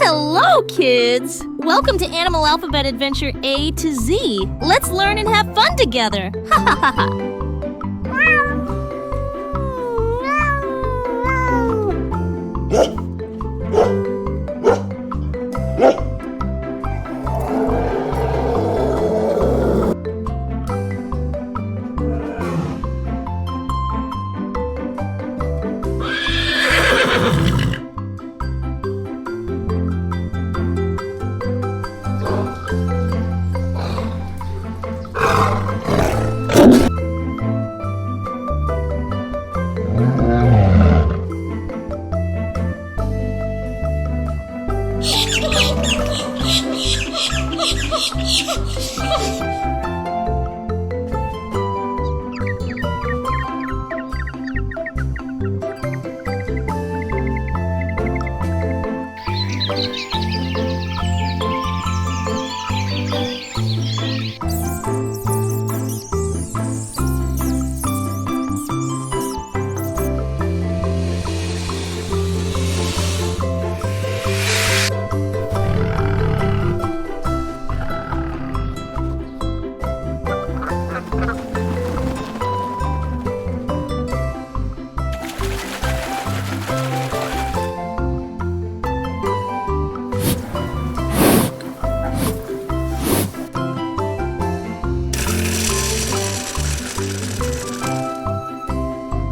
Hello, kids! Welcome to Animal Alphabet Adventure A to Z. Let's learn and have fun together. Ha ha ha ha!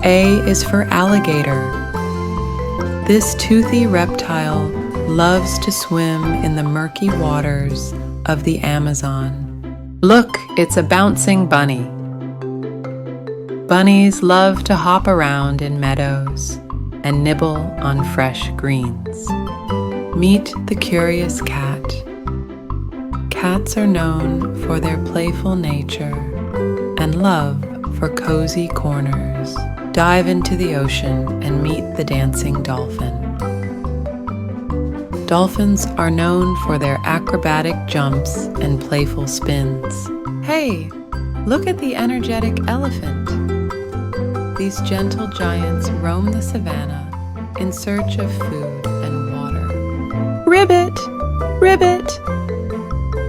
A is for alligator. This toothy reptile loves to swim in the murky waters of the Amazon. Look, it's a bouncing bunny. Bunnies love to hop around in meadows and nibble on fresh greens. Meet the curious cat. Cats are known for their playful nature and love for cozy corners. Dive into the ocean and meet the dancing dolphin. Dolphins are known for their acrobatic jumps and playful spins. Hey, look at the energetic elephant. These gentle giants roam the savannah in search of food and water. Ribbit! Ribbit!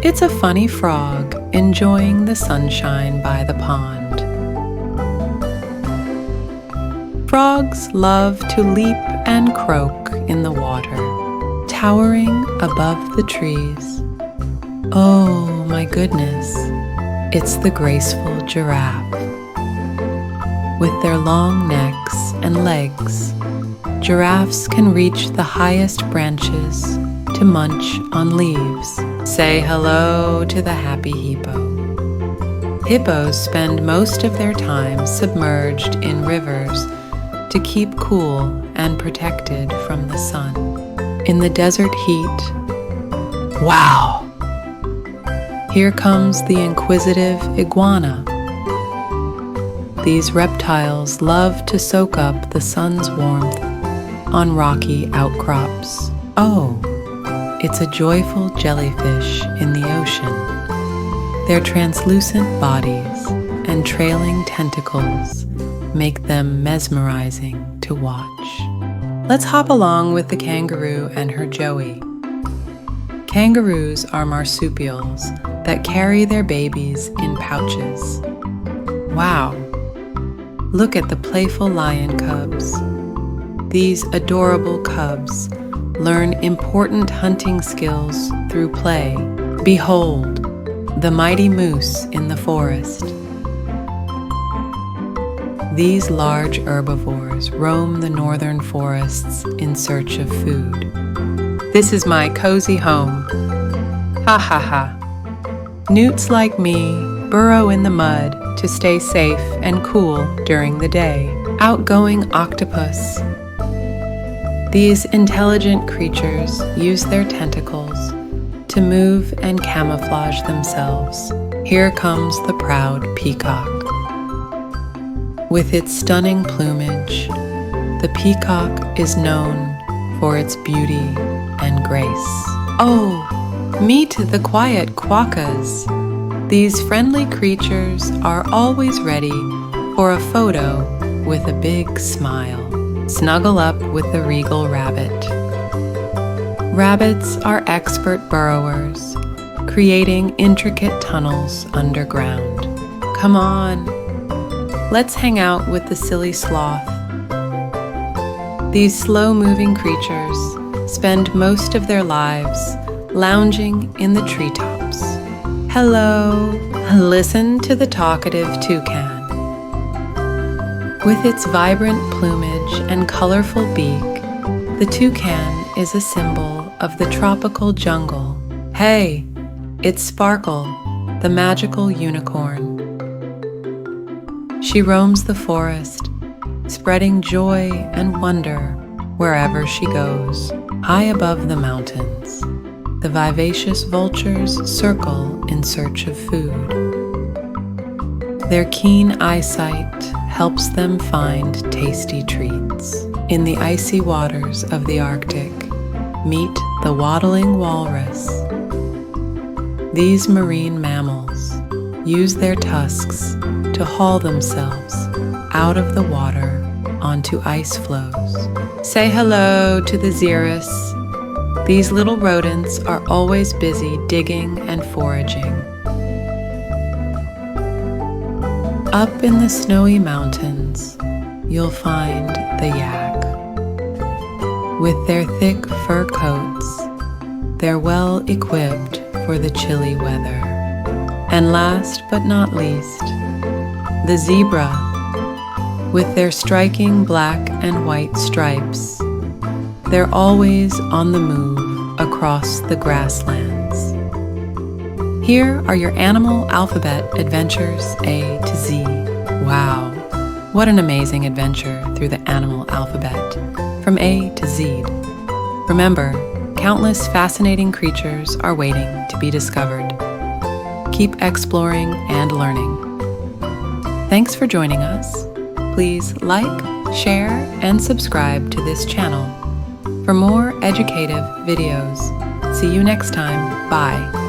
It's a funny frog enjoying the sunshine by the pond. Frogs love to leap and croak in the water, towering above the trees. Oh my goodness, it's the graceful giraffe. With their long necks and legs, giraffes can reach the highest branches to munch on leaves. Say hello to the happy hippo. Hippos spend most of their time submerged in rivers to keep cool and protected from the sun. In the desert heat, wow! Here comes the inquisitive iguana. These reptiles love to soak up the sun's warmth on rocky outcrops. Oh, it's a joyful jellyfish in the ocean. Their translucent bodies and trailing tentacles make them mesmerizing to watch. Let's hop along with the kangaroo and her joey. Kangaroos are marsupials that carry their babies in pouches. Wow! Look at the playful lion cubs. These adorable cubs learn important hunting skills through play. Behold, the mighty moose in the forest. These large herbivores roam the northern forests in search of food. This is my cozy home. Ha ha ha. Newts like me burrow in the mud to stay safe and cool during the day. Outgoing octopus. These intelligent creatures use their tentacles to move and camouflage themselves. Here comes the proud peacock. With its stunning plumage, the peacock is known for its beauty and grace. Oh, meet the quiet quokkas. These friendly creatures are always ready for a photo with a big smile. Snuggle up with the regal rabbit. Rabbits are expert burrowers, creating intricate tunnels underground. Come on, let's hang out with the silly sloth. These slow-moving creatures spend most of their lives lounging in the treetops. Hello, listen to the talkative toucan. With its vibrant plumage and colorful beak, the toucan is a symbol of the tropical jungle. Hey, it's Sparkle, the magical unicorn. She roams the forest, spreading joy and wonder wherever she goes. High above the mountains, the vivacious vultures circle in search of food. Their keen eyesight helps them find tasty treats. In the icy waters of the Arctic, meet the waddling walrus. These marine mammals use their tusks to haul themselves out of the water onto ice floes. Say hello to the xeris. These little rodents are always busy digging and foraging. Up in the snowy mountains, you'll find the yak. With their thick fur coats, they're well equipped for the chilly weather. And last but not least, the zebra. With their striking black and white stripes, they're always on the move across the grasslands. Here are your animal alphabet adventures A to Z. Wow, what an amazing adventure through the animal alphabet, from A to Z. Remember, countless fascinating creatures are waiting to be discovered. Keep exploring and learning. Thanks for joining us. Please like, share, and subscribe to this channel for more educative videos. See you next time. Bye.